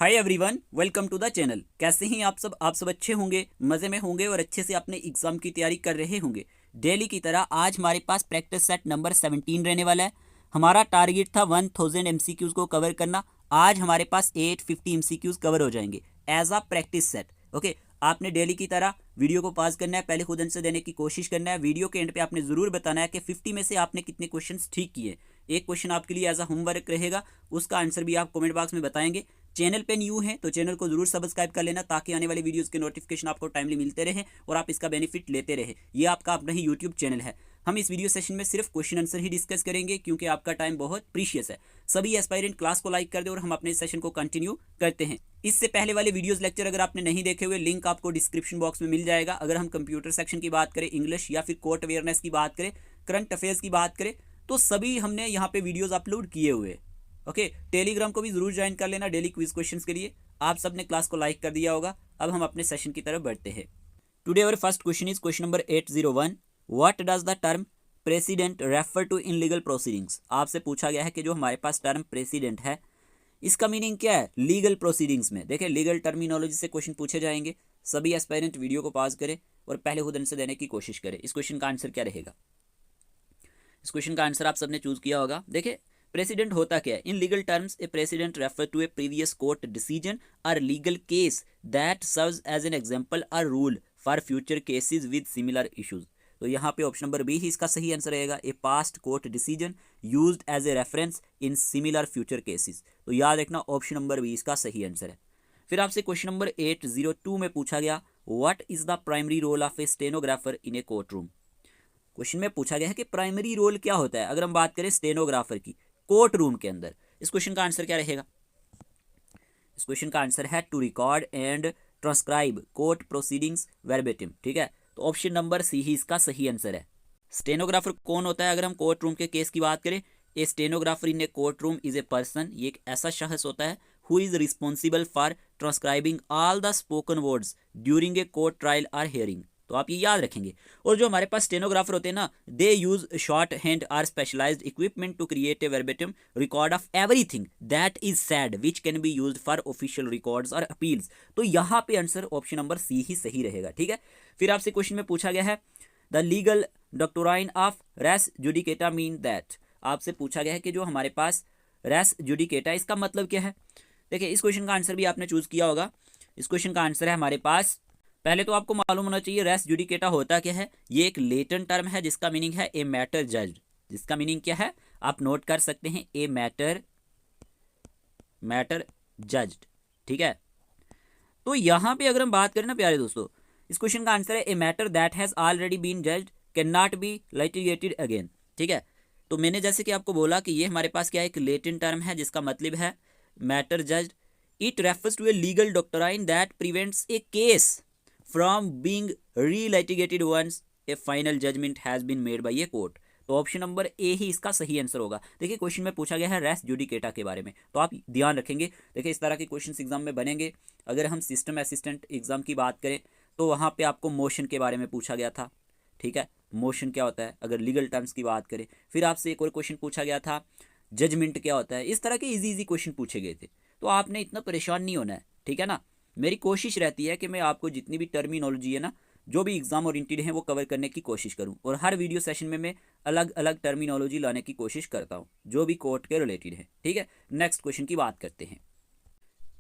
Hi everyone, welcome to the channel. कैसे हैं आप सब अच्छे होंगे, मज़े में होंगे और अच्छे से अपने एग्जाम की तैयारी कर रहे होंगे। डेली की तरह आज हमारे पास प्रैक्टिस सेट नंबर 17 रहने वाला है। हमारा टारगेट था 1000 एमसीक्यूज को कवर करना। आज हमारे पास 850 एमसीक्यूज कवर हो जाएंगे as a practice set. Okay, आपने डेली की तरह वीडियो को पॉज करना है, पहले खुद आंसर देने की कोशिश करना है। वीडियो के एंड पे आपने जरूर बताना है कि 50 में से आपने कितने क्वेश्चंस ठीक किए। एक क्वेश्चन आपके लिए एज अ होमवर्क रहेगा, उसका आंसर भी आप कमेंट बॉक्स में बताएंगे। चैनल पे न्यू है तो चैनल को जरूर सब्सक्राइब कर लेना ताकि आने वाले वीडियोस के नोटिफिकेशन आपको टाइमली मिलते रहे और आप इसका बेनिफिट लेते रहे। ये आपका अपना ही यूट्यूब चैनल है। हम इस वीडियो सेशन में सिर्फ क्वेश्चन आंसर ही डिस्कस करेंगे क्योंकि आपका टाइम बहुत प्रीशियस है। सभी एस्पायरेंट क्लास को लाइक कर दे और हम अपने सेशन को कंटिन्यू करते हैं। इससे पहले वाले वीडियोस लेक्चर अगर आपने नहीं देखे हुए, लिंक आपको डिस्क्रिप्शन बॉक्स में मिल जाएगा। अगर हम कंप्यूटर सेक्शन की बात करें, इंग्लिश या फिर कोर्ट अवेयरनेस की बात करें, करंट अफेयर्स की बात करें, तो सभी हमने यहाँ पे वीडियोस अपलोड किए हुए। ओके, टेलीग्राम को भी जरूर ज्वाइन कर लेना डेली क्विज क्वेश्चंस के लिए। आप सबने क्लास को लाइक कर दिया होगा। अब हम अपने सेशन की तरफ बढ़ते हैं। Today our first question is question number 801। What does the term precedent refer to in legal proceedings. आपसे पूछा गया है कि जो हमारे पास टर्म प्रेसिडेंट है इसका मीनिंग क्या है लीगल प्रोसीडिंग्स में। देखिए, लीगल टर्मिनोलॉजी से क्वेश्चन पूछे जाएंगे। सभी एस्पायरेंट वीडियो को पॉज करें और पहले खुद आंसर देने की कोशिश करें। इस क्वेश्चन का आंसर क्या रहेगा? इस क्वेश्चन का आंसर आप सबने चूज किया होगा। देखिए, प्रेसिडेंट होता क्या है? In legal terms a precedent refer to a previous court decision or legal case that serves as an example or rule for future cases with similar issues. तो यहाँ पे ऑप्शन नंबर बी ही इसका सही answer रहेगा। A past court decision used as a reference in similar future cases. तो याद रखना, ऑप्शन नंबर बी इसका सही आंसर है। फिर आपसे क्वेश्चन नंबर 802 में पूछा गया, what is the primary role of a stenographer in a court room. Question में पूछा गया है कि प्राइमरी रोल क्या होता है अगर हम बात करें स्टेनोग्राफर की कोर्ट रूम के अंदर। इस क्वेश्चन का आंसर क्या रहेगा? इस क्वेश्चन का आंसर है to record and transcribe court proceedings verbatim. ठीक है, तो ऑप्शन नंबर सी ही इसका सही आंसर है। स्टेनोग्राफर कौन होता है अगर हम कोर्ट रूम के केस की बात करें? A stenographer in a court room is a person, ये एक ऐसा शख्स होता है who is responsible for transcribing all the spoken words during a court trial or hearing. तो आप ये याद रखेंगे। और जो हमारे पास स्टेनोग्राफर होते हैं ना, दे यूज शॉर्ट हैंड और specialized equipment to create a verbatim record of everything that is said which can be used for official records और अपील्स। तो यहाँ पे आंसर ऑप्शन नंबर सी ही सही रहेगा। ठीक है, फिर आपसे क्वेश्चन में पूछा गया है the legal doctrine of res judicata mean that. आपसे पूछा गया है कि जो हमारे पास रेस जुडिकेटा, इसका मतलब क्या है? देखिए, इस क्वेश्चन का आंसर भी आपने चूज किया होगा। इस क्वेश्चन का आंसर है हमारे पास, पहले तो आपको मालूम होना चाहिए रेस जुडिकेटा होता क्या है। ये एक लेटिन टर्म है जिसका मीनिंग है ए मैटर जज्ड। जिसका मीनिंग क्या है आप नोट कर सकते हैं, ए मैटर जज्ड। ठीक है, तो यहां पे अगर हम बात करें ना प्यारे दोस्तों, इस क्वेश्चन का आंसर है a matter that has already been judged can not be litigated again. ठीक है, तो मैंने जैसे कि आपको बोला कि ये हमारे पास क्या है, एक लेटिन टर्म है जिसका मतलब है matter judged. It refers to a legal doctrine that prevents a case from being relitigated once a final judgment has been made by a court। तो ऑप्शन नंबर ए ही इसका सही आंसर होगा। देखिए, क्वेश्चन में पूछा गया है रेस जुडिकेटा के बारे में, तो आप ध्यान रखेंगे। देखिए, इस तरह के क्वेश्चन एग्जाम में बनेंगे। अगर हम सिस्टम असिस्टेंट एग्जाम की बात करें तो वहाँ पे आपको मोशन के बारे में पूछा गया था। ठीक है, मोशन क्या होता है अगर लीगल टर्म्स की बात करें। फिर आपसे एक और क्वेश्चन पूछा गया था जजमेंट क्या होता है। इस तरह के इजी क्वेश्चन पूछे गए थे, तो आपने इतना परेशान नहीं होना है। ठीक है ना, मेरी कोशिश रहती है कि मैं आपको जितनी भी टर्मिनोलॉजी है ना, जो भी एग्जाम ओरिएंटेड है, वो कवर करने की कोशिश करूं। और हर वीडियो सेशन में मैं अलग अलग टर्मिनोलॉजी लाने की कोशिश करता हूं जो भी कोर्ट के रिलेटेड है। ठीक है, नेक्स्ट क्वेश्चन की बात करते हैं।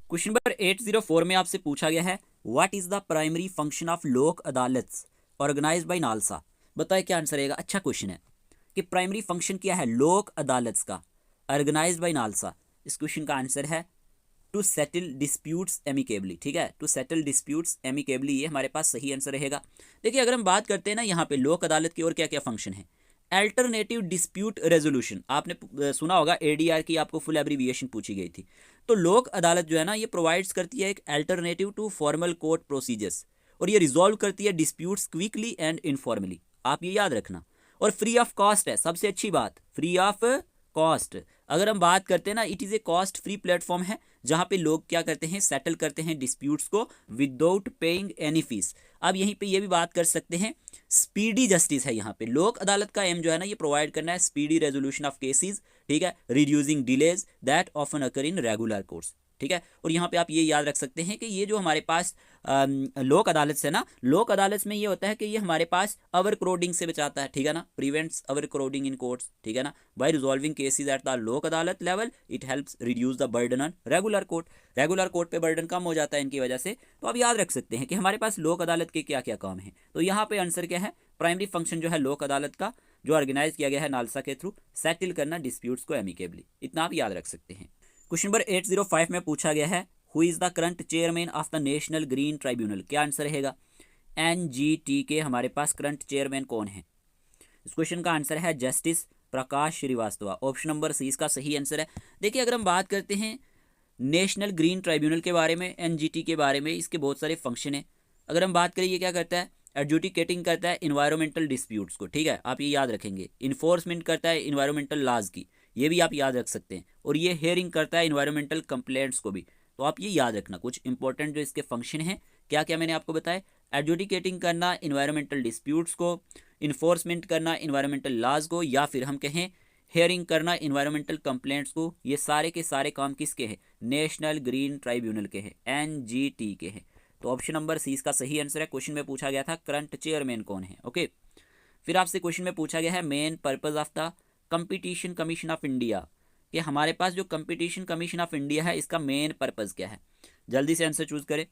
क्वेश्चन नंबर 804 में आपसे पूछा गया है what is the primary function of लोक अदालत ऑर्गेनाइज्ड बाय नालसा। बताए क्या आंसर रहेगा? अच्छा क्वेश्चन है कि प्राइमरी फंक्शन क्या है लोक अदालत का ऑर्गेनाइज्ड बाय नालसा। इस क्वेश्चन का आंसर है टू सेटल डिस्प्यूट्स एमिकेबली। ठीक है, टू सेटल डिस्प्यूट्स एमिकेबली, ये हमारे पास सही आंसर रहेगा। देखिए, अगर हम बात करते हैं ना यहाँ पे लोक अदालत की और क्या क्या फंक्शन है। अल्टरनेटिव डिस्प्यूट रेजोल्यूशन, आपने सुना होगा एडीआर की आपको फुल एब्रीविएशन पूछी गई थी। तो लोक अदालत जो है ना, ये प्रोवाइड्स करती है एक alternative to formal court procedures, और ये रिजॉल्व करती है डिस्प्यूट्स क्विकली एंड इनफॉर्मली। आप ये याद रखना। और फ्री ऑफ कॉस्ट है, सबसे अच्छी बात, फ्री ऑफ कॉस्ट। अगर हम बात करते हैं ना, it is a cost free platform है जहां पे लोग क्या करते हैं, सेटल करते हैं डिस्प्यूट्स को विदाउट पेइंग एनी फीस। अब यहीं पे ये भी बात कर सकते हैं, स्पीडी जस्टिस है यहाँ पे। लोक अदालत का एम जो है ना, ये प्रोवाइड करना है स्पीडी रेजोल्यूशन ऑफ केसेस। ठीक है, reducing delays that often occur in regular courts. ठीक है। और यहाँ पे आप ये याद रख सकते हैं कि ये जो हमारे पास लोक अदालत से ना, लोक अदालत में ये होता है कि ये हमारे पास ओवर क्राउडिंग से बचाता है, ठीक है ना, prevents over crowding in courts, ठीक है ना, by resolving cases at the Lok Adalat level it helps reduce the burden on regular court. Regular court पे बर्डन कम हो जाता है इनकी वजह से। तो आप याद रख सकते हैं कि हमारे पास लोक अदालत के क्या क्या काम है। तो यहाँ पे आंसर क्या है, प्राइमरी फंक्शन जो है लोक अदालत का, जो ऑर्गेनाइज किया गया है नालसा के थ्रू, सेटल करना डिस्प्यूट्स को एमिकेबली। इतना आप याद रख सकते हैं। क्वेश्चन नंबर 805 में पूछा गया है who is the current chairman of the national green tribunal. क्या आंसर रहेगा, NGT के हमारे पास करंट चेयरमैन कौन है। इस क्वेश्चन का आंसर है जस्टिस प्रकाश श्रीवास्तव। ऑप्शन नंबर सी इसका सही आंसर है। देखिए अगर हम बात करते हैं नेशनल ग्रीन ट्राइब्यूनल के बारे में, NGT के बारे में, इसके बहुत सारे फंक्शन हैं। अगर हम बात करें ये क्या करता है, एडजुडिकेटिंग करता है इन्वायरमेंटल डिस्प्यूट्स को, ठीक है, आप ये याद रखेंगे। इन्फोर्समेंट करता है इन्वायरमेंटल लॉज की, ये भी आप याद रख सकते हैं। और ये हेयरिंग करता है इन्वायरमेंटल कंप्लेंट्स को भी। तो आप ये याद रखना कुछ इंपॉर्टेंट जो इसके फंक्शन हैं, क्या क्या मैंने आपको बताया, एडजुडिकेटिंग करना इन्वायरमेंटल डिस्प्यूट्स को, इन्फोर्समेंट करना इन्वायरमेंटल लॉज को, या फिर हम कहें हेयरिंग करना इन्वायरमेंटल कंप्लेंट्स को। ये सारे के सारे काम किसके हैं, नेशनल ग्रीन ट्राइब्यूनल के हैं, NGT के हैं। तो ऑप्शन नंबर सी इसका सही आंसर है। क्वेश्चन में पूछा गया था करंट चेयरमैन कौन है। ओके, फिर आपसे क्वेश्चन में पूछा गया है main purpose of the competition commission of India, कि हमारे पास जो कंपटीशन कमीशन ऑफ इंडिया है इसका मेन पर्पज क्या है। जल्दी से आंसर चूज करें।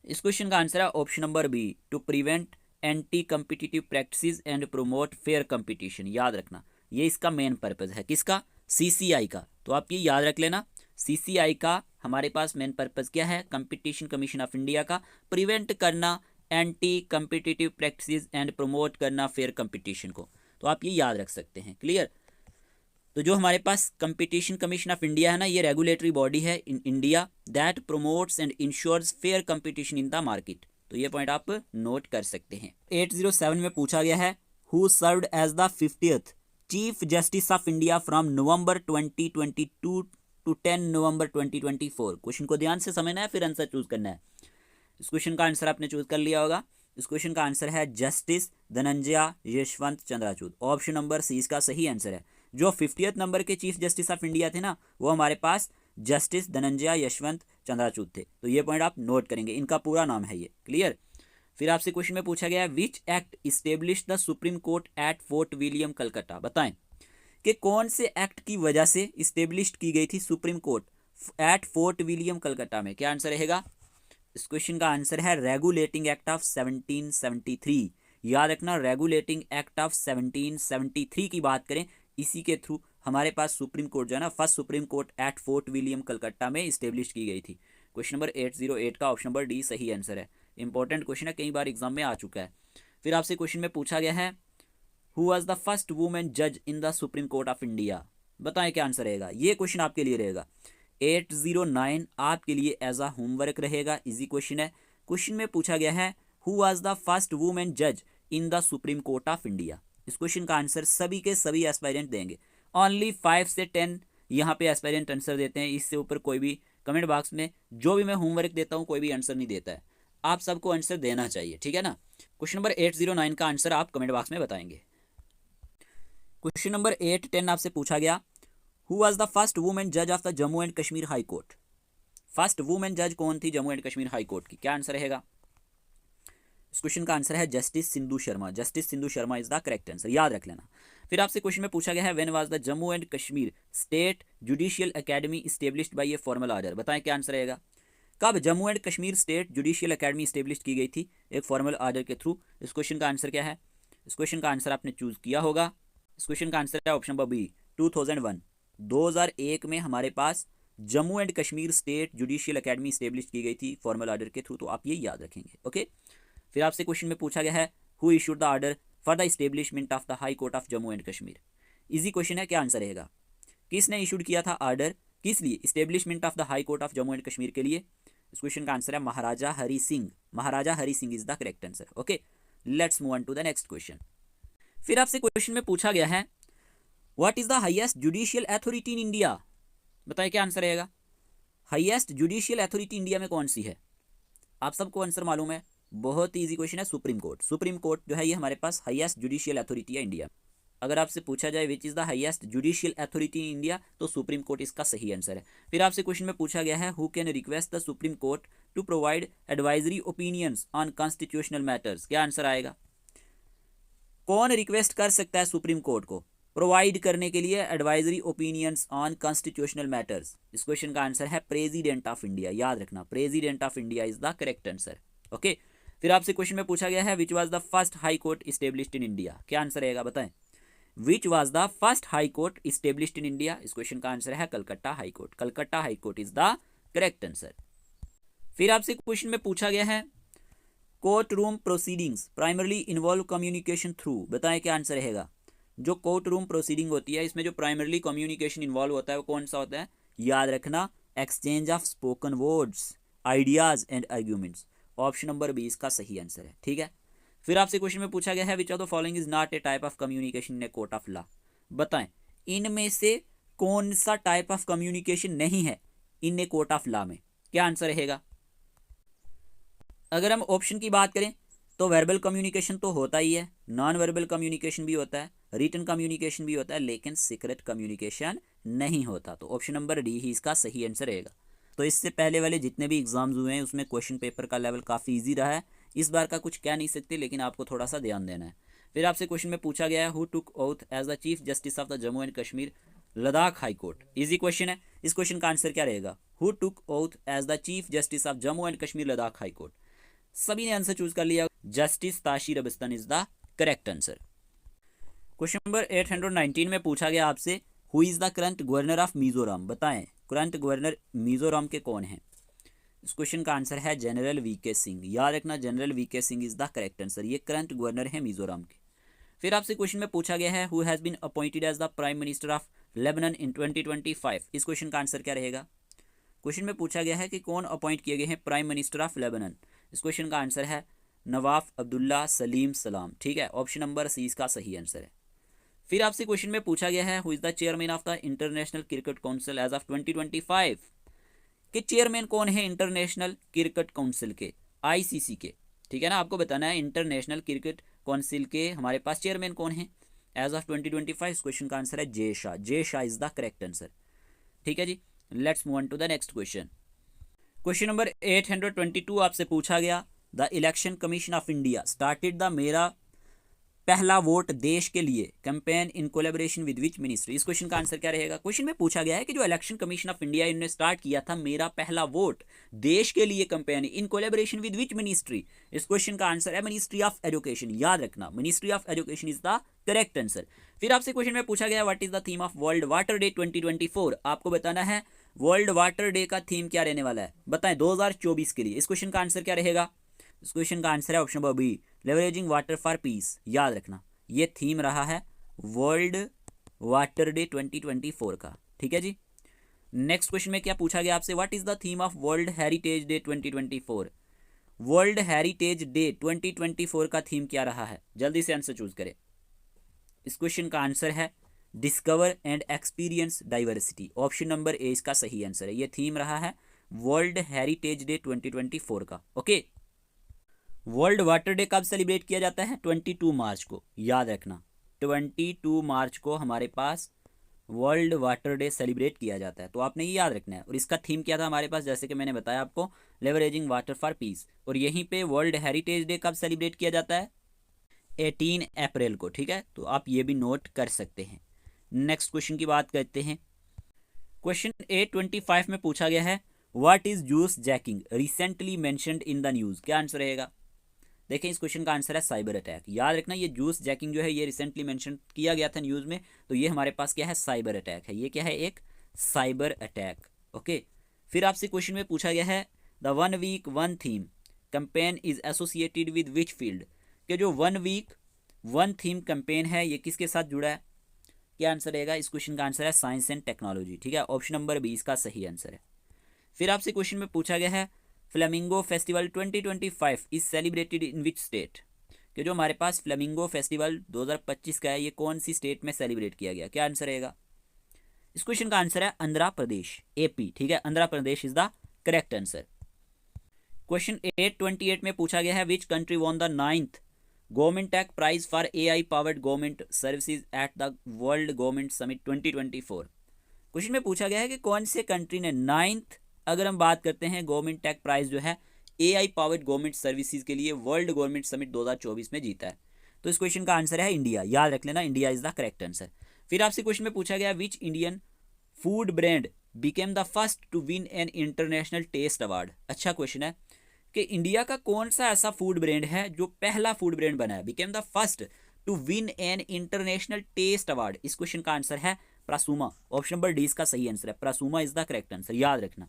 इस क्वेश्चन का आंसर है option number B, to prevent anti competitive practices and promote fair competition. याद रखना ये इसका मेन पर्पज है, किसका, CCI का। तो आप ये याद रख लेना, CCI का हमारे पास मेन पर्पज क्या है, कंपटीशन कमीशन ऑफ इंडिया का प्रिवेंट करना anti competitive practices and promote करना फेयर कंपटीशन को। तो आप ये याद रख सकते हैं। क्लियर। तो जो हमारे पास कंपटीशन कमीशन ऑफ इंडिया है ना, ये रेगुलेटरी बॉडी है in India that promotes and ensures fair competition in the market. तो ये पॉइंट आप नोट कर सकते हैं। 807 में पूछा गया है who served as the 50th chief justice of India from November 2022 to 10 November 2024। क्वेश्चन को ध्यान से समझना है, फिर आंसर चूज करना है। इस क्वेश्चन का आंसर आपने चूज कर लिया होगा। इस क्वेश्चन का आंसर है justice Dhananjaya Yashwant Chandrachud. Option number C इसका सही आंसर है। जो 50th नंबर के चीफ जस्टिस ऑफ इंडिया थे ना, वो हमारे पास जस्टिस धनंजय यशवंत चंद्रचूड़ थे। तो ये पॉइंट आप नोट करेंगे, इनका पूरा नाम है ये। क्लियर। फिर आपसे क्वेश्चन में पूछा गया है which act establish the supreme court at fort William Calcutta. बताएं कि कौन से एक्ट की वजह से इस्टेब्लिश की गई थी supreme court at fort William Calcutta में। क्या आंसर रहेगा। इस क्वेश्चन का आंसर है रेगुलेटिंग एक्ट ऑफ 1773। याद रखना, रेगुलेटिंग एक्ट ऑफ 1773 की बात करें, इसी के थ्रू हमारे पास सुप्रीम कोर्ट जो है ना, first supreme court at fort William Calcutta में इस्टेब्लिश की गई थी। क्वेश्चन नंबर 808 का ऑप्शन नंबर डी सही आंसर है। इंपॉर्टेंट क्वेश्चन है, कई बार एग्जाम में आ चुका है। फिर आपसे क्वेश्चन में पूछा गया है who was the first women जज in the supreme Court of India. बताएं क्या आंसर रहेगा। ये क्वेश्चन आपके लिए रहेगा 809 आपके लिए एज अ होमवर्क रहेगा, इजी क्वेश्चन है। क्वेश्चन में पूछा गया है who was the first women जज in the supreme Court of India. इस क्वेश्चन का आंसर सभी के सभी एस्पायरेंट देंगे। ओनली 5 से 10 यहाँ पे एस्पायरेंट आंसर देते हैं। इससे ऊपर कोई भी कमेंट बॉक्स में जो भी मैं होमवर्क देता हूँ कोई भी आंसर नहीं देता है। आप सबको आंसर देना चाहिए, ठीक है ना। क्वेश्चन नंबर 809 का आंसर आप कमेंट बॉक्स में बताएंगे। क्वेश्चन नंबर 810 आपसे पूछा गया who was the first women जज of the Jammu and Kashmir High Court. First women जज कौन थी Jammu and Kashmir High Court की। क्या आंसर रहेगा। इस क्वेश्चन का आंसर है Justice Sindhu Sharma. Justice Sindhu Sharma is the correct answer, याद रख लेना। फिर आपसे क्वेश्चन में पूछा गया है when was the Jammu and Kashmir State Judicial academy established by a formal order. बताएं क्या आंसर रहेगा। कब Jammu and Kashmir State Judicial Academy establish की गई थी, एक फॉर्मल ऑर्डर के थ्रू। इस क्वेश्चन का आंसर क्या है। इस क्वेश्चन का आंसर आपने चूज किया होगा। इस क्वेश्चन का आंसर है ऑप्शन नंबर बी 2001। 2001 में हमारे पास Jammu and Kashmir State Judicial Academy establish की गई थी फॉर्मल ऑर्डर के थ्रू। तो आप ये याद रखेंगे। ओके। फिर आपसे क्वेश्चन में पूछा गया है who issued the order for the establishment of the High Court of Jammu and Kashmir. Easy question है, क्या आंसर रहेगा। किसने इशूड किया था ऑर्डर, किस लिए, establishment of the High Court of Jammu and Kashmir के लिए। इस क्वेश्चन का आंसर है Maharaja Hari Singh. Maharaja Hari Singh is the correct answer. Okay, let's move on to the next question. फिर आपसे क्वेश्चन में पूछा गया है what is the highest judicial authority in India. बताइए क्या आंसर रहेगा। हाईएस्ट जुडिशियल अथॉरिटी इंडिया में कौन सी है। आप सबको आंसर मालूम है, बहुत ईजी क्वेश्चन है, सुप्रीम कोर्ट। सुप्रीम कोर्ट जो है ये हमारे पास हाईएस्ट जुडिशियल अथॉरिटी है इंडिया। अगर आपसे पूछा जाए which is the highest judicial authority in India, तो सुप्रीम कोर्ट इसका सही आंसर है। फिर आपसे क्वेश्चन में पूछा गया है who can request the supreme court to provide advisory opinions on constitutional matters, क्या आंसर आएगा? कौन रिक्वेस्ट कर सकता है सुप्रीम कोर्ट को प्रोवाइड करने के लिए advisory opinions on constitutional matters? इस क्वेश्चन का आंसर है प्रेसिडेंट ऑफ इंडिया, याद रखना president of India is the correct answer. Okay, फिर आपसे क्वेश्चन में पूछा गया है which was the first high court established in India, क्या आंसर रहेगा बताएं? Which was the first high court established in India? इस क्वेश्चन का आंसर है Calcutta high court, Calcutta high court is the correct answer. फिर आपसे क्वेश्चन में पूछा गया है court room proceedings primarily involve communication through, बताएं क्या आंसर रहेगा? जो कोर्ट रूम प्रोसीडिंग होती है इसमें जो प्राइमरली कम्युनिकेशन इन्वॉल्व होता है वो कौन सा होता है? याद रखना exchange of spoken words, ideas and arguments. Option number 20 का सही आंसर है, ठीक है। फिर आपसे क्वेश्चन में पूछा गया है which of the following is not a type of communication in a court of law, बताएं इनमें से कौन सा टाइप ऑफ कम्युनिकेशन नहीं है इन ए कोर्ट ऑफ लॉ में, क्या आंसर रहेगा? अगर हम ऑप्शन की बात करें तो वर्बल कम्युनिकेशन तो होता ही है, नॉन वर्बल कम्युनिकेशन भी होता है, रिटन कम्युनिकेशन भी होता है, लेकिन सीक्रेट कम्युनिकेशन नहीं होता। तो ऑप्शन नंबर डी ही इसका सही आंसर रहेगा। तो इससे पहले वाले जितने भी एग्जाम्स हुए हैं उसमें क्वेश्चन पेपर का लेवल काफ़ी ईजी रहा है, इस बार का कुछ कह नहीं सकते, लेकिन आपको थोड़ा सा ध्यान देना है। फिर आपसे क्वेश्चन में पूछा गया है who took oath as the chief justice of the Jammu and Kashmir Ladakh high court, easy question है। इस क्वेश्चन का आंसर क्या रहेगा? Who took oath as the chief justice of Jammu and Kashmir Ladakh high court. सभी ने आंसर चूज कर लिया, justice Tashi Rabstan is the correct answer. Question number 819 में पूछा गया आपसे who is the current governor of Mizoram, बताएं करंट गवर्नर मिजोरम के कौन हैं? इस क्वेश्चन का आंसर है जनरल वीके सिंह, याद रखना general V K Singh is the correct answer, ये करंट गवर्नर है मिजोरम के। फिर आपसे क्वेश्चन में पूछा गया है who has been appointed as the prime minister of Lebanon in 2025, इस क्वेश्चन का आंसर क्या रहेगा? क्वेश्चन में पूछा गया है कि कौन अपॉइंट किए गए हैं प्राइम मिनिस्टर ऑफ लेबनान, इस क्वेश्चन का आंसर है नवाफ अब्दुल्ला सलीम सलाम, ठीक है, ऑप्शन नंबर सी इसका सही आंसर है। फिर आपसे क्वेश्चन में पूछा गया है who is the chairman of the international cricket council as of 2025, कि चेयरमैन कौन है इंटरनेशनल क्रिकेट काउंसिल के, आईसीसी के, ठीक है ना, आपको बताना है इंटरनेशनल क्रिकेट काउंसिल के हमारे पास चेयरमैन कौन है एज ऑफ 2025। क्वेश्चन का आंसर है Jay Shah, Jay Shah is the correct answer, ठीक है जी। Let's move on to the next question. Question number 822 आपसे पूछा गया the election commission of India started the मेरा पहला वोट देश के लिए campaign in collaboration with which ministry, इस क्वेश्चन का आंसर क्या रहेगा? क्वेश्चन में पूछा गया है कि जो इलेक्शन कमीशन ऑफ इंडिया इन्होंने स्टार्ट किया था मेरा पहला वोट देश के लिए campaign in collaboration with which ministry, इस क्वेश्चन का आंसर है मिनिस्ट्री ऑफ एजुकेशन, याद रखना ministry of education is the correct answer. फिर आपसे क्वेश्चन में पूछा गया what is the theme of world water day 2024, आपको बताना है वर्ल्ड वाटर डे का थीम क्या रहने वाला है, बताएं 2024 के लिए, इस क्वेश्चन का आंसर क्या रहेगा? इस क्वेश्चन का आंसर है option number B leveraging water for peace, याद रखना ये थीम रहा है वर्ल्ड वाटर डे 2024 का, ठीक है जी। नेक्स्ट क्वेश्चन में क्या पूछा गया आपसे what is the theme of world heritage day 2024, world heritage day 2024 का थीम क्या रहा है? जल्दी से आंसर चूज करें। इस क्वेश्चन का आंसर है discover and experience diversity, option number A इसका सही आंसर है, ये थीम रहा है वर्ल्ड हेरिटेज डे 2024 का। ओके, वर्ल्ड वाटर डे कब सेलिब्रेट किया जाता है? 22 मार्च को, याद रखना 22 मार्च को हमारे पास वर्ल्ड वाटर डे सेलिब्रेट किया जाता है, तो आपने ये याद रखना है। और इसका थीम क्या था हमारे पास, जैसे कि मैंने बताया आपको लेवरेजिंग वाटर फॉर पीस। और यहीं पे वर्ल्ड हेरिटेज डे कब सेलिब्रेट किया जाता है? 18 अप्रैल को, ठीक है, तो आप ये भी नोट कर सकते हैं। नेक्स्ट क्वेश्चन की बात करते हैं। क्वेश्चन 825 में पूछा गया है what is juice jacking recently mentioned in the news, क्या आंसर रहेगा? देखें इस क्वेश्चन का आंसर है साइबर अटैक, याद रखना ये जूस जैकिंग जो है ये रिसेंटली मेंशन किया गया था न्यूज़ में, तो ये हमारे पास क्या है? साइबर अटैक है, ये क्या है? एक साइबर अटैक। ओके, फिर आपसे क्वेश्चन में पूछा गया है the 1 week 1 theme campaign is associated with which field, कि जो 1 वीक 1 थीम कैंपेन है ये किसके साथ जुड़ा है? क्या आंसर रहेगा? इस क्वेश्चन का आंसर है साइंस एंड टेक्नोलॉजी, ठीक है, ऑप्शन नंबर बी इसका सही आंसर है। फिर आपसे क्वेश्चन में पूछा गया है flamingo festival 2025 is celebrated in which state, कि जो हमारे पास फ्लेमिंगो फेस्टिवल 2025 का है ये कौन सी स्टेट में सेलिब्रेट किया गया? क्या आंसर रहेगा? इस क्वेश्चन का आंसर है आंध्र प्रदेश, एपी, ठीक है, Andhra Pradesh is the correct answer. Question 828 में पूछा गया है which country won the 9th government tech prize for AI powered government services at the world government summit 2024। Question में पूछा गया है कि कौन से कंट्री ने 9th, अगर हम बात करते हैं गवर्नमेंट टेक प्राइज जो है AI पावर्ड गवर्नमेंट सर्विसेज के लिए वर्ल्ड गवर्नमेंट समिट 2024 में जीता है। तो इस क्वेश्चन का आंसर है इंडिया। याद रख लेना, India is the correct answer. फिर आपसे क्वेश्चन में पूछा गया which Indian food brand became the first to win an international taste award. अच्छा क्वेश्चन है कि इंडिया का कौन सा ऐसा फूड ब्रांड है जो पहला फूड ब्रांड बना है, became the first to win an international taste award. इस क्वेश्चन का आंसर है प्रसूमा। ऑप्शन नंबर डी इसका सही आंसर है, Prasuma is the correct answer. याद रखना।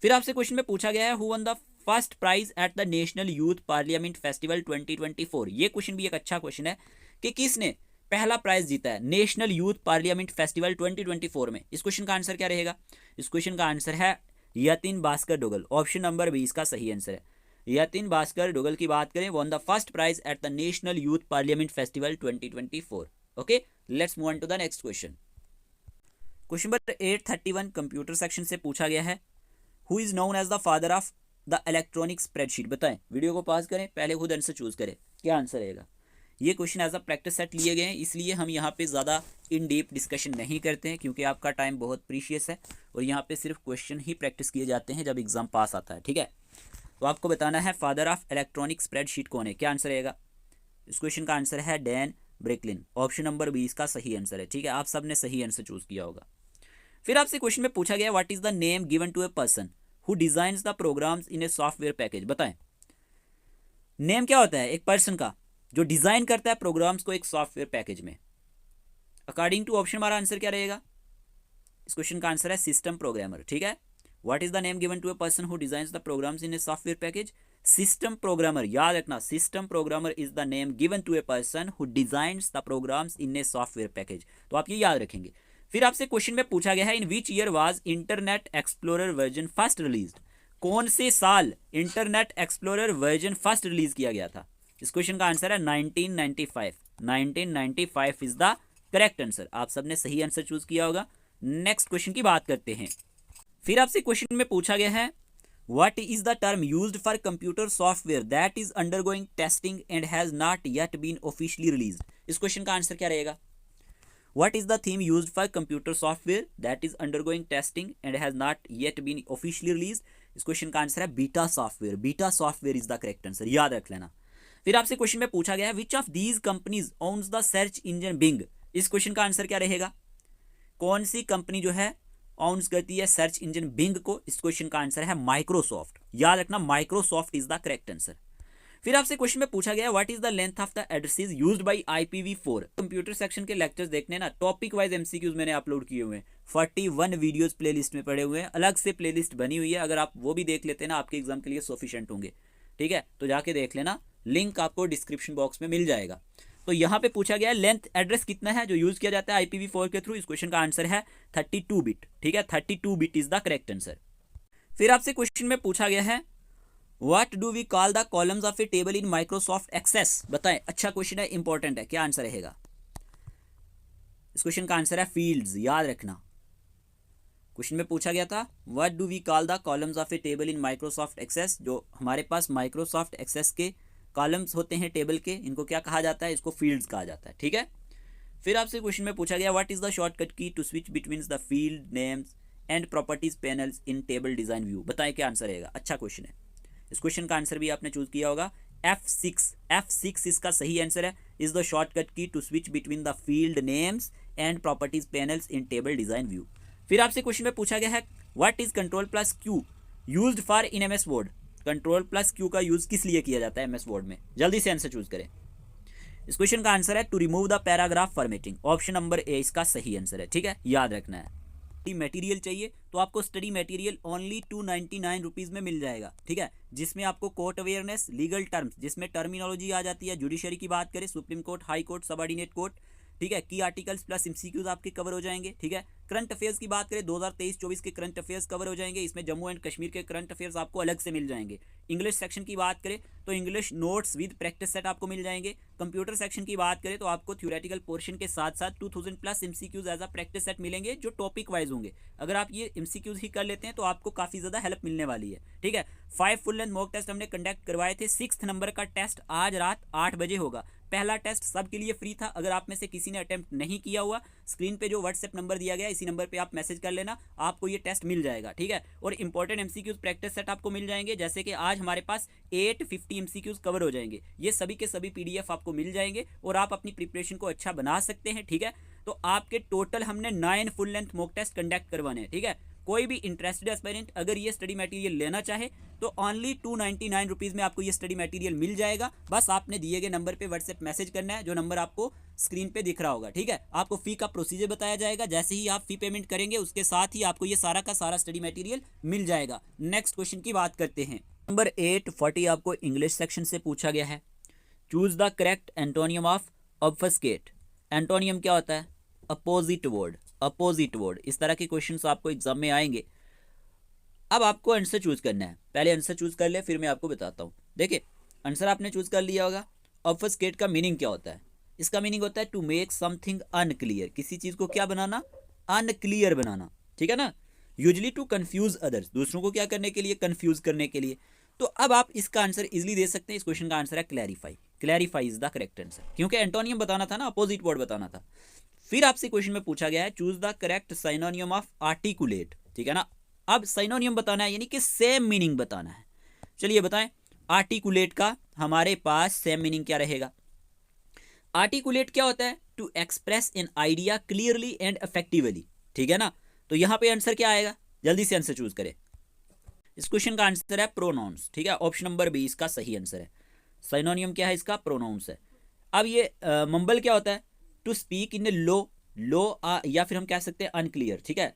फिर आपसे क्वेश्चन में पूछा गया है who won the first prize at the national youth parliament festival 2024। ये क्वेश्चन भी एक अच्छा क्वेश्चन है कि किसने पहला प्राइज जीता है नेशनल यूथ पार्लियामेंट फेस्टिवल 2024 में। इस क्वेश्चन का आंसर क्या रहेगा? इस क्वेश्चन का आंसर है Yatin Bhaskar Duggal. Option number B इसका सही आंसर है। यतिन भास्कर डोगल की बात करें, won the first prize at the national youth parliament festival 2024। Okay, let's move on to the next question. Question number 831 computer section से पूछा गया है who is known as the father of the electronic spreadsheet. बताएं, video को pause करें, पहले खुद answer choose करें, क्या आंसर रहेगा। ये question as a practice set लिए गए हैं, इसलिए हम यहाँ पे ज़्यादा इन डीप डिस्कशन नहीं करते हैं क्योंकि आपका टाइम बहुत प्रीशियस है और यहाँ पे सिर्फ क्वेश्चन ही प्रैक्टिस किए जाते हैं जब एग्जाम पास आता है। ठीक है, तो आपको बताना है फादर ऑफ इलेक्ट्रॉनिक स्प्रेडशीट कौन है, क्या आंसर रहेगा। इस क्वेश्चन का आंसर है डैन ब्रेकलिन। ऑप्शन नंबर बी इसका सही आंसर है। ठीक है, आप सब ने सही आंसर चूज किया होगा। फिर आपसे क्वेश्चन में पूछा गया what is the name given to a person who designs the programs in a software package. बताएं, नेम क्या होता है एक पर्सन का जो डिजाइन करता है प्रोग्राम्स को एक सॉफ्टवेयर पैकेज में। अकॉर्डिंग टू ऑप्शन हमारा आंसर क्या रहेगा। इस क्वेश्चन का आंसर है सिस्टम प्रोग्रामर। ठीक है, what is the name given to a person who designs the programs in a software package, system programmer. याद रखना, system programmer is the name given to a person who designs the programs in a software package. तो आप ये याद रखेंगे। फिर आपसे question में पूछा गया है in which year was Internet Explorer version first released. कौन से साल Internet Explorer version first release किया गया था। इस क्वेश्चन का आंसर है 1995। 1995 इज द करेक्ट आंसर। आप सबने सही आंसर चूज किया होगा। नेक्स्ट क्वेश्चन की बात करते हैं। फिर आपसे क्वेश्चन में पूछा गया है what is the term used for computer software that is undergoing testing and has not yet been officially released. इस क्वेश्चन का आंसर क्या रहेगा। What is the theme used for computer software that is undergoing testing and has not yet been officially released? इस question का answer है beta software. Beta software is the correct answer, याद रख लेना। फिर आपसे क्वेश्चन में पूछा गया which of these companies owns the search engine Bing. इस क्वेश्चन का आंसर क्या रहेगा। कौन सी कंपनी जो है ओन्स करती है सर्च इंजन बिंग को। इस क्वेश्चन का आंसर है माइक्रोसॉफ्ट। याद रखना, Microsoft is the correct answer. फिर आपसे क्वेश्चन में पूछा गया what is the length of the addresses used by IPv4। Computer section के लेक्चर्स देखने ना, टॉपिक वाइज MCQs मैंने अपलोड किए हुए हैं। 41 वीडियोस प्लेलिस्ट में पड़े हुए हैं, अलग से प्लेलिस्ट बनी हुई है। अगर आप वो भी देख लेते हैं ना, आपके एग्जाम के लिए सफिशिएंट होंगे। ठीक है, तो जाके देख लेना, लिंक आपको डिस्क्रिप्शन बॉक्स में मिल जाएगा। तो यहाँ पे पूछा गया लेंथ एड्रेस कितना है जो यूज किया जाता है IPv4 के थ्रू। इस क्वेश्चन का आंसर है 32 बिट। ठीक है, 32 bit is the correct answer. फिर आपसे क्वेश्चन में पूछा गया है What do we call the columns of a table in Microsoft Access। बताएं, अच्छा क्वेश्चन है, इंपॉर्टेंट है, क्या आंसर रहेगा। इस क्वेश्चन का आंसर है फील्ड्स। याद रखना, क्वेश्चन में पूछा गया था What do we call the columns of a table in Microsoft Access। जो हमारे पास Microsoft Access के कॉलम्स होते हैं टेबल के, इनको क्या कहा जाता है, इसको फील्ड्स कहा जाता है। ठीक है, फिर आपसे क्वेश्चन में पूछा गया What is the shortcut key to switch between the field names and properties panels in table design view। बताएं क्या आंसर रहेगा। अच्छा क्वेश्चन है, इस क्वेश्चन का आंसर भी आपने चूज किया होगा F6 इसका सही आंसर है। Is the shortcut key to switch between the field names and properties panels in table design view. फिर आपसे क्वेश्चन में पूछा गया है what is Ctrl+Q used for in MS Word. Ctrl+Q का यूज किस लिए किया जाता है MS वर्ड में, जल्दी से आंसर चूज करें। इस क्वेश्चन का आंसर है to remove the paragraph formatting. Option number A इसका सही आंसर है। ठीक है, याद रखना है। मटेरियल चाहिए तो आपको स्टडी मटेरियल ओनली 299 रुपीज़ में मिल जाएगा। ठीक है, जिसमें आपको कोर्ट अवेयरनेस, लीगल टर्म्स जिसमें टर्मिनोलॉजी आ जाती है, जुडिशरी की बात करें, supreme court, high court, subordinate court, ठीक है। की आर्टिकल्स प्लस एमसीक्यूज आपके कवर हो जाएंगे, ठीक है। करंट अफेयर्स की बात करें 2023-24 के करंट अफेयर्स कवर हो जाएंगे, इसमें जम्मू एंड कश्मीर के करंट अफेयर्स आपको अलग से मिल जाएंगे। इंग्लिश सेक्शन की बात करें तो English notes with practice set आपको मिल जाएंगे। कंप्यूटर सेक्शन की बात करें तो आपको थ्योरेटिकल पोर्शन के साथ साथ 2000 plus MCQs as a practice set मिलेंगे जो टॉपिक वाइज होंगे। अगर आप ये एमसीक्यूज ही कर लेते हैं तो आपको काफ़ी ज़्यादा हेल्प मिलने वाली है, ठीक है। 5 फुल लेंथ मॉक टेस्ट हमने कंडक्ट करवाए थे। 6 नंबर का टेस्ट आज रात 8 बजे होगा। पहला टेस्ट सबके लिए फ्री था। अगर आप में से किसी ने अटेम्प्ट नहीं किया हुआ, स्क्रीन पे जो व्हाट्सएप नंबर दिया गया इसी नंबर पे आप मैसेज कर लेना, आपको ये टेस्ट मिल जाएगा, ठीक है। और इंपॉर्टेंट एमसीक्यूज प्रैक्टिस सेट आपको मिल जाएंगे, जैसे कि आज हमारे पास 850 एमसीक्यूज कवर हो जाएंगे। ये सभी के सभी पीडीएफ आपको मिल जाएंगे और आप अपनी प्रिपरेशन को अच्छा बना सकते हैं, ठीक है। तो आपके टोटल हमने 9 full length mock test conduct करवाने हैं, ठीक है। कोई भी इंटरेस्टेड एस्पायरेंट अगर ये स्टडी मटेरियल लेना चाहे तो ओनली 299 रुपीज़ में आपको ये स्टडी मटेरियल मिल जाएगा। बस आपने दिए गए नंबर पे व्हाट्सएप मैसेज करना है, जो नंबर आपको स्क्रीन पे दिख रहा होगा, ठीक है। आपको फ़ी का प्रोसीजर बताया जाएगा, जैसे ही आप फ़ी पेमेंट करेंगे उसके साथ ही आपको ये सारा का सारा स्टडी मटेरियल मिल जाएगा। नेक्स्ट क्वेश्चन की बात करते हैं। नंबर 840 आपको इंग्लिश सेक्शन से पूछा गया है। Choose the correct antonym of obfuscate. Antonym क्या होता है? Opposite word, opposite word. इस तरह के क्वेश्चंस आपको एग्जाम में आएंगे। अब आपको आंसर चूज करना है। पहले आंसर चूज कर ले, फिर मैं आपको बताता हूँ। देखिए, आंसर आपने चूज कर लिया होगा। ऑब्फस्केट का मीनिंग क्या होता है? इसका मीनिंग होता है टू मेक समथिंग अनक्लियर। किसी चीज को क्या बनाना? अनक्लियर बनाना, ठीक है ना। यूजली टू कंफ्यूज अदर्स, दूसरों को क्या करने के लिए? कंफ्यूज करने के लिए। तो अब आप इसका आंसर इजिली दे सकते हैं। इस क्वेश्चन का आंसर है clarify. Clarify is the correct answer, क्योंकि एंटोनियम बताना था ना, अपोजिट वर्ड बताना था। फिर आपसे क्वेश्चन में पूछा गया है choose the correct synonym of articulate, ठीक है ना। अब साइनोनियम बताना है, यानी कि सेम मीनिंग बताना है। चलिए बताएं, आर्टिकुलेट का हमारे पास सेम मीनिंग क्या रहेगा? आर्टिकुलेट क्या होता है? To express an idea clearly and effectively, ठीक है ना। तो यहां पे आंसर क्या आएगा? जल्दी से आंसर चूज करें। इस क्वेश्चन का आंसर है प्रोनाउंस, ठीक है। ऑप्शन नंबर बी इसका सही आंसर है। साइनोनियम क्या है इसका? प्रोनाउंस है। अब ये मंबल क्या होता है? टू स्पीक इन ए लो या फिर हम कह सकते हैं अनक्लियर, ठीक है।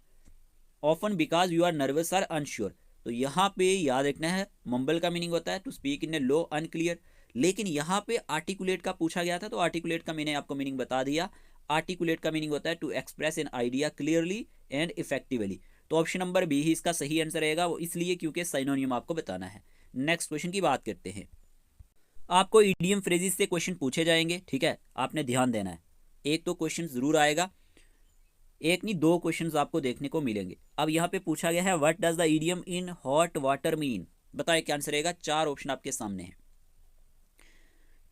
Often because you are nervous or unsure. तो यहाँ पे याद रखना है, मंबल का मीनिंग होता है to speak in a low unclear. लेकिन यहाँ पे आर्टिकुलेट का पूछा गया था, तो आर्टिकुलेट का मैंने आपको मीनिंग बता दिया। आर्टिकुलेट का मीनिंग होता है to express an idea clearly and effectively. तो ऑप्शन नंबर बी ही इसका सही आंसर रहेगा, वो इसलिए क्योंकि साइनोनियम आपको बताना है। नेक्स्ट क्वेश्चन की बात करते हैं। आपको ईडियम फ्रेजेस से क्वेश्चन पूछे जाएंगे, ठीक है। आपने ध्यान देना है, एक तो क्वेश्चन जरूर आएगा, एक नहीं 2 क्वेश्चंस आपको देखने को मिलेंगे। अब यहाँ पे पूछा गया है what does the idiom in hot water mean. बताएं क्या आंसर रहेगा? 4 ऑप्शन आपके सामने है।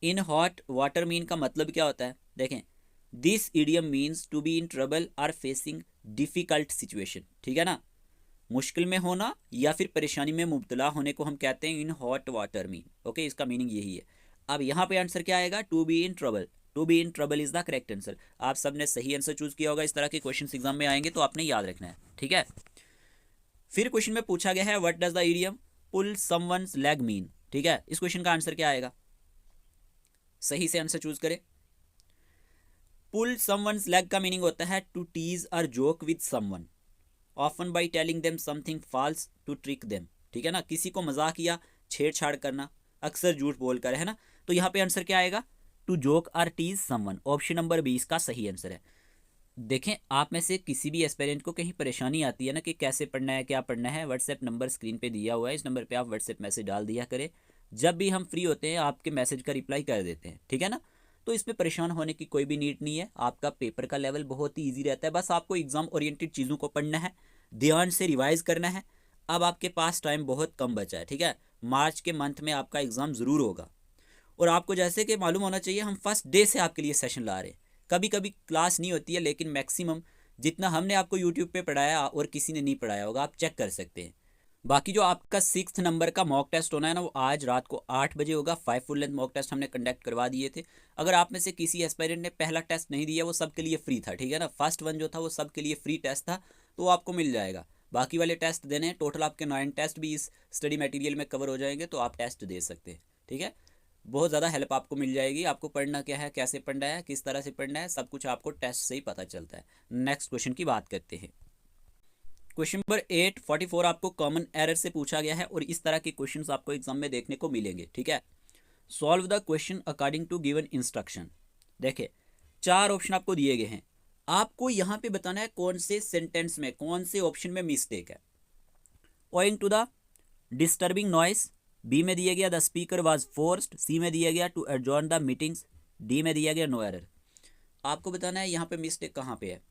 इन हॉट वाटर मीन का मतलब क्या होता है? देखें, this idiom means to be in trouble or facing difficult situation, ठीक है ना। मुश्किल में होना या फिर परेशानी में मुब्तला होने को हम कहते हैं in hot water mean, okay. इसका मीनिंग यही है। अब यहाँ पे आंसर क्या आएगा? To be in trouble. To be in trouble is the correct answer. आप सबने सही आंसर चूज किया होगा। इस तरह के क्वेश्चन एग्जाम में आएंगे तो आपने याद रखना है, ठीक है। फिर क्वेश्चन में पूछा गया है what does the idiom pull someone's leg mean, ठीक है। इस क्वेश्चन का आंसर क्या आएगा? सही से आंसर चूज करें। पुल समवन्स लेग का मीनिंग होता है टू टीज और joke with someone, often by telling them something false to trick them, ठीक है ना। किसी को मजाक या छेड़छाड़ करना, अक्सर झूठ बोलकर, है ना। तो यहाँ पे आंसर क्या आएगा? टू जोक और टीज समवन। ऑप्शन नंबर 20 का सही आंसर है। देखें, आप में से किसी भी एस्पिरेंट को कहीं परेशानी आती है ना कि कैसे पढ़ना है, क्या पढ़ना है, व्हाट्सएप नंबर स्क्रीन पे दिया हुआ है, इस नंबर पे आप व्हाट्सएप मैसेज डाल दिया करें। जब भी हम फ्री होते हैं आपके मैसेज का रिप्लाई कर देते हैं, ठीक है ना। तो इसमें परेशान होने की कोई भी नीड नहीं है। आपका पेपर का लेवल बहुत ही ईजी रहता है। बस आपको एग्जाम ओरिएंटेड चीज़ों को पढ़ना है, ध्यान से रिवाइज करना है। अब आपके पास टाइम बहुत कम बचा है, ठीक है। मार्च के मंथ में आपका एग्ज़ाम ज़रूर होगा। और आपको जैसे कि मालूम होना चाहिए, हम फर्स्ट डे से आपके लिए सेशन ला रहे हैं। कभी कभी क्लास नहीं होती है, लेकिन मैक्सिमम जितना हमने आपको यूट्यूब पे पढ़ाया और किसी ने नहीं पढ़ाया होगा, आप चेक कर सकते हैं। बाकी जो आपका 6 नंबर का मॉक टेस्ट होना है ना, वो आज रात को 8 बजे होगा। 5 फुल लेंथ मॉक टेस्ट हमने कंडक्ट करवा दिए थे। अगर आप में से किसी एस्पायरेंट ने पहला टेस्ट नहीं दिया, वो सबके लिए फ्री था, ठीक है ना। फर्स्ट वन जो था वो सबके लिए फ्री टेस्ट था, तो आपको मिल जाएगा। बाकी वाले टेस्ट देने हैं, टोटल आपके 9 टेस्ट भी इस स्टडी मटेरियल में कवर हो जाएंगे, तो आप टेस्ट दे सकते हैं, ठीक है। बहुत ज़्यादा हेल्प आपको मिल जाएगी। आपको पढ़ना क्या है, कैसे पढ़ना है, किस तरह से पढ़ना है, सब कुछ आपको टेस्ट से ही पता चलता है। नेक्स्ट क्वेश्चन की बात करते हैं। क्वेश्चन नंबर 844 आपको कॉमन एरर से पूछा गया है और इस तरह के क्वेश्चंस आपको एग्जाम में देखने को मिलेंगे, ठीक है। Solve the question according to given instruction. देखिए, 4 ऑप्शन आपको दिए गए हैं, आपको यहाँ पे बताना है कौन से सेंटेंस में, कौन से ऑप्शन में मिस्टेक है। Owing to the disturbing noise, B में दिया गया the speaker was forced, C में दिया गया to adjourn the meetings, D में दिया गया नो एरर। आपको बताना है यहाँ पे मिस्टेक कहाँ पे है।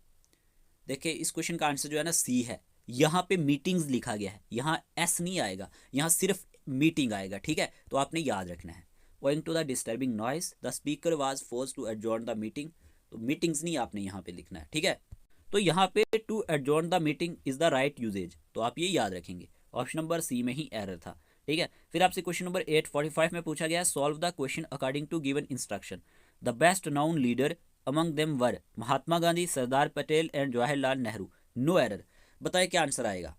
देखिए इस क्वेश्चन का आंसर जो है ना सी है, यहाँ पे मीटिंग्स लिखा गया है, यहाँ एस नहीं आएगा, यहाँ सिर्फ मीटिंग आएगा, ठीक है, तो आपने याद रखना है। Owing to the disturbing noise the speaker was forced to adjourn the meeting, तो मीटिंग्स नहीं आपने यहाँ पे लिखना है, ठीक है। तो यहाँ पे to adjourn the meeting is the right usage, तो आप ये याद रखेंगे। ऑप्शन नंबर सी में ही एरर था, ठीक है। फिर आपसे क्वेश्चन नंबर 845 में पूछा गया solve the question according to given instruction, the best known leader among them were Mahatma Gandhi, Sardar Patel and Jawaharlal Nehru, no error. बताए क्या आंसर आएगा।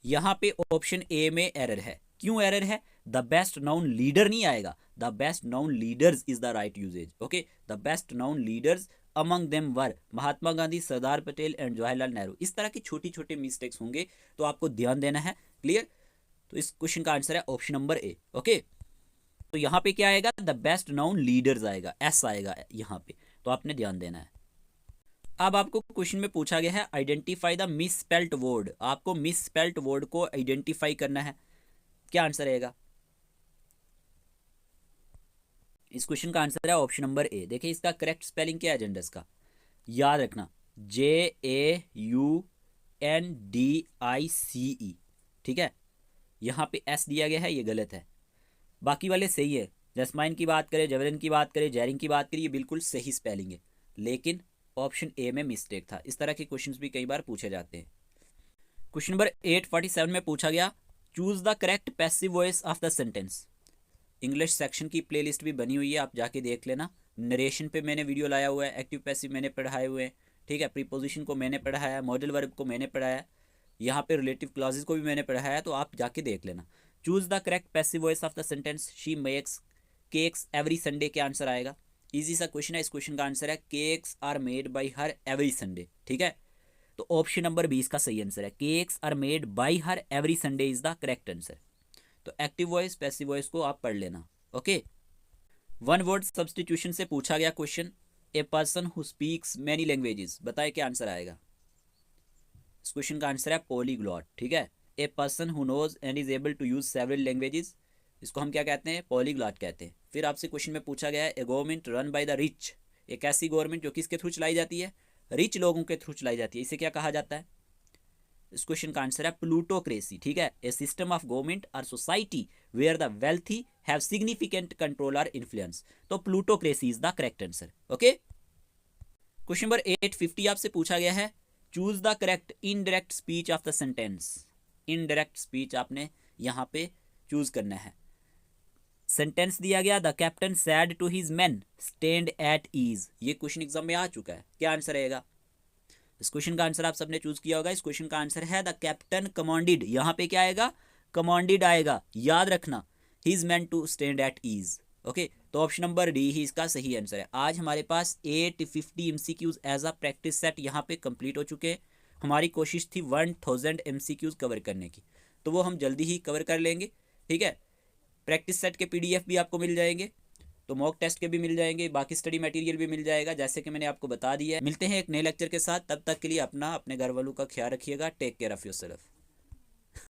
यहाँ पे ऑप्शन ए में एरर है, क्यों एरर है, द बेस्ट नाउन लीडर नहीं आएगा, the best known leaders is the right usage, okay. The best known leaders among them were Mahatma Gandhi, Sardar Patel and Jawaharlal Nehru. इस तरह की छोटी छोटी मिस्टेक्स होंगे तो आपको ध्यान देना है, क्लियर। तो इस क्वेश्चन का आंसर है ऑप्शन नंबर ए, ओके। तो यहाँ पे क्या आएगा, द बेस्ट नाउन लीडर्स आएगा, एस आएगा यहाँ पे, तो आपने ध्यान देना है। अब आपको क्वेश्चन में पूछा गया है identify the miss spelt word, आपको मिस स्पेल्ट वर्ड को आइडेंटिफाई करना है, क्या आंसर रहेगा। इस क्वेश्चन का आंसर है ऑप्शन नंबर ए। देखिए इसका करेक्ट स्पेलिंग क्या है जेंडर्स का, याद रखना JAUNDICE, ठीक है। यहाँ पे एस दिया गया है, ये गलत है, बाकी वाले सही है। जस्माइन की बात करें, जवरन की बात करें, जैरिंग की बात करें, ये बिल्कुल सही स्पेलिंग है, लेकिन ऑप्शन ए में मिस्टेक था। इस तरह के क्वेश्चंस भी कई बार पूछे जाते हैं। क्वेश्चन नंबर 847 में पूछा गया choose the correct passive voice of the sentence. English section की प्लेलिस्ट भी बनी हुई है, आप जाके देख लेना। नरेशन पे मैंने वीडियो लाया हुआ है, एक्टिव पैसिव मैंने पढ़ाए हुए हैं, ठीक है। प्रीपोजिशन को मैंने पढ़ाया है, मॉडल वर्ब को मैंने पढ़ाया है, यहाँ पे रिलेटिव क्लॉजेज को भी मैंने पढ़ाया है, तो आप जाके देख लेना। Choose the correct passive voice of the sentence, she makes cakes every Sunday, क्या आंसर आएगा। इजी सा क्वेश्चन है, इस क्वेश्चन का आंसर है cakes are made by her every Sunday, ठीक है। तो ऑप्शन नंबर 20 का सही आंसर है, cakes are made by her every Sunday is the correct answer. तो एक्टिव वॉइस पैसिव वॉइस को आप पढ़ लेना, ओके। वन वर्ड सब्सटीट्यूशन से पूछा गया question, A person who speaks many languages, बताए क्या आंसर आएगा। इस क्वेश्चन का आंसर है पॉलीग्लॉट, ठीक है। A person who knows and is able to use several languages, इसको हम क्या कहते हैं, पॉलीग्लॉट कहते हैं। फिर आपसे क्वेश्चन में पूछा गया है a government run by the rich, एक ऐसी गवर्नमेंट जो किसके थ्रू चलाई जाती है, रिच लोगों के थ्रू चलाई जाती है, इसे क्या कहा जाता है। इस क्वेश्चन का आंसर है प्लूटोक्रेसी, ठीक है। ए सिस्टम ऑफ गवर्नमेंट और society where the wealthy have significant control और इन्फ्लुएंस, तो plutocracy is the correct answer, okay. Question number 850 आपसे पूछा गया है choose the correct indirect speech of the sentence. Indirect speech आपने यहाँ पे चूज करना है। सेंटेंस दिया गया the captain said to his men stand at ease, ये क्वेश्चन एग्जाम में आ चुका है, क्या आंसर रहेगा। इस क्वेश्चन का आंसर आप सबने चूज किया होगा। इस क्वेश्चन का आंसर है द कैप्टन कमांडेड, यहाँ पे क्या आएगा, कमांडेड आएगा, याद रखना, he is meant to stand at ease, okay. तो ऑप्शन नंबर डी ही इसका सही आंसर है। आज हमारे पास 850 MCQs as a practice set यहाँ पे कंप्लीट हो चुके हैं। हमारी कोशिश थी 1000 MCQs कवर करने की, तो वो हम जल्दी ही कवर कर लेंगे, ठीक है। प्रैक्टिस सेट के PDF भी आपको मिल जाएंगे, तो मॉक टेस्ट के भी मिल जाएंगे, बाकी स्टडी मटेरियल भी मिल जाएगा, जैसे कि मैंने आपको बता दिया है। मिलते हैं एक नए लेक्चर के साथ, तब तक के लिए अपना अपने घर वालों का ख्याल रखिएगा। Take care of yourself.